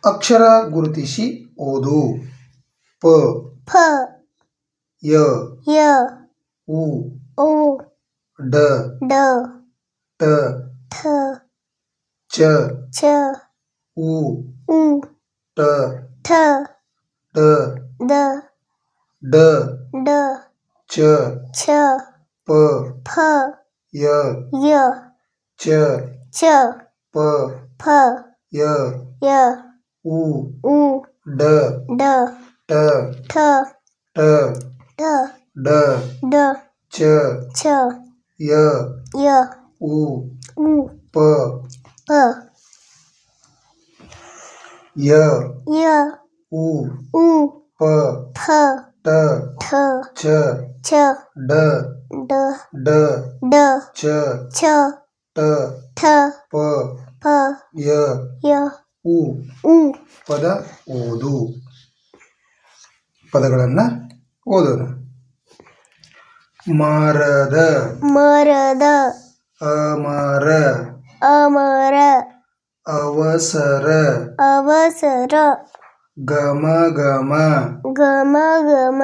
ಅಕ್ಷರ ಗುರುತಿಸಿ ಓದು. ಪ ಪ ಯ ಯ ಉ ಉ ಡ ಡ ಟ ಥ ಚ ಚ ಉ ಉ ಟ ಥ ಡ ದ ಡ ಡ ಚ ಛ ಪ ಫ ಯ ಯ ಚ ಚ ಪ ಫ ಯ ಯ ಉ ಉ ಡ ಡ ಟ ಥ ಟ ಟ ಡ ಡ ಚ ಛ ಯ ಯ ಉ ಉ ಪ ಪ ಯ ಯ ಉ ಉ ಪ ಫ ಟ ಠ ಚ ಛ ಡ ಡ ಡ ಡ ಚ ಛ ಟ ಠ ಪ ಪ ಯ ಯ ಉ ಉ ಪದ ಓದು. ಪದಗಳನ್ನು ಓದೋಣ. ಮರದ ಮರದ ಅಮರ ಅಮರ ಅವಸರ ಅವಸರ ಗಮ ಗಮ ಗಮ ಗಮ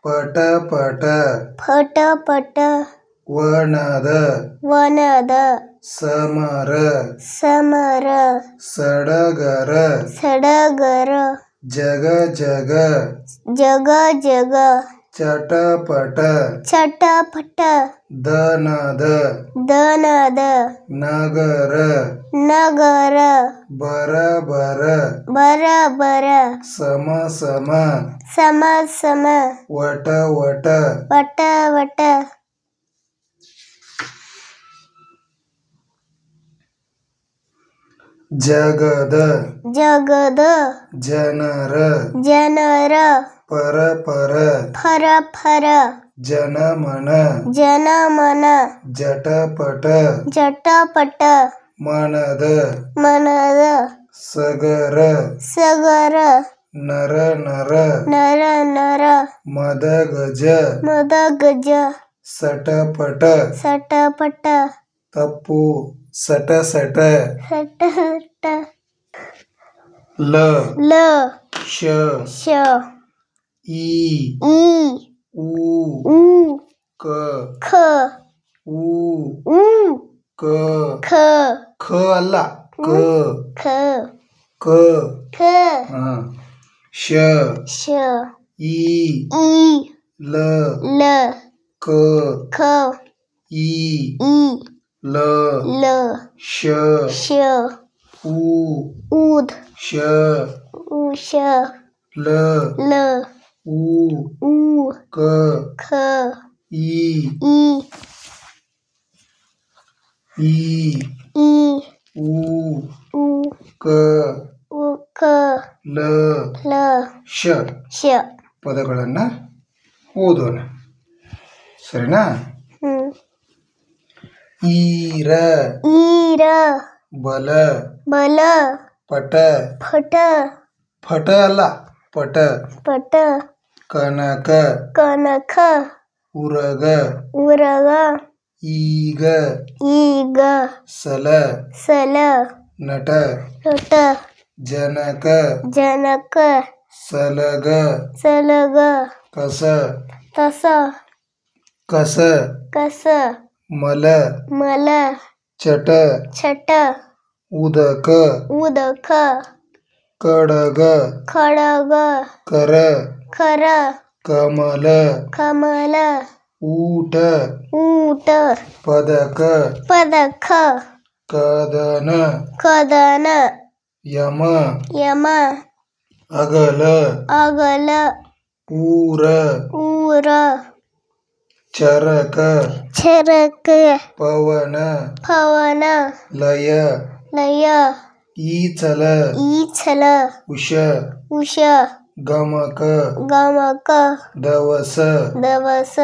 ಪಟ ಪಟ ಪಟ ಪಟ ವನದ ವನದ ಸಮರ ಸಮರ ಸಡಗರ ಸಡಗರ ಜಗ ಜಗ ಜಗ ಜಗ ಚಟಪಟ ಚಟಪಟ ದನದ ದನದ ನಗರ ನಗರ ಬರಬರ ಬರ ಬರ ಸಮ ಸಮ ಸಮ ಸಮ ವಟ ವಟ ವಟ ವಟ ಜಗದ ಜಗದ ಜನರ ಜನರ ಪರ ಪರ ಫರ ಫರ ಜನಮನ ಜನಮನ ಜಟಪಟ ಜಟಪಟ ಮನದ ಮನದ ಸಗರ ಸಗರ ನರ ನರ ನರ ನರ ಮದ ಗಜ ಮದ ಗಜ ಸಟಪಟ ಸಟಪಟ ತಪ್ಪು ಸಟ ಸಟ ಸಟ ಸಟ ಲ ಲ ಶ ಶ ಈ ಈ ಉ ಉ ಕ ಖ ಉ ಉ ಕ ಖ ಖ ಅಲ್ಲ ಕ ಖ ಕ ಖ ಶ ಶ ಈ ಈ ಲ ಲ ಕ ಖ ಈ ಈ ಲ ಲ ಶ ಶ ಉ ಊದ್ ಶ ಉಷ ಲ ಲ ಉ ಉ ಕ ಖ ಈ ಈ ಈ ಈ ಉ ಉ ಕ ಉ ಕ ಲ ಲ ಶ ಶ ಪದಗಳನ್ನು ಓದೋಣ. ಸರಿನಾ? ಈರ ಈರ ಬಲ ಬಲ ಪಟ ಫಟ ಫಟ ಅಲ್ಲ ಪಟ ಪಟ ಕನಕ ಕನಕ ಉರಗ ಉರಗ ಈಗ ಈಗ ಸಲ ಸಲ ನಟ ನಟ ಜನಕ ಜನಕ ಸಲಗ ಸಲಗ ಕಸ ತಸ ಕಸ ಕಸ ಮಲ ಮಲ ಚಟ ಚಟ ಉದಕ ಉದಕ ಕಡಗ ಖಡಗ ಕರ ಖರ ಕಮಲ ಕಮಲ ಊಟ ಊಟ ಪದಕ ಪದಕ ಕದನ ಕದನ ಯಮ ಯಮ ಅಗಲ ಅಗಲ ಊರ ಊರ ಚರಕ ಚರಕ ಪವನ ಪವನ ಲಯ ಲಯ ಈಚಲ ಈಚಲ ಉಷ ಉಷ ಗಮಕ ಗಮಕ ದವಸ ದವಸ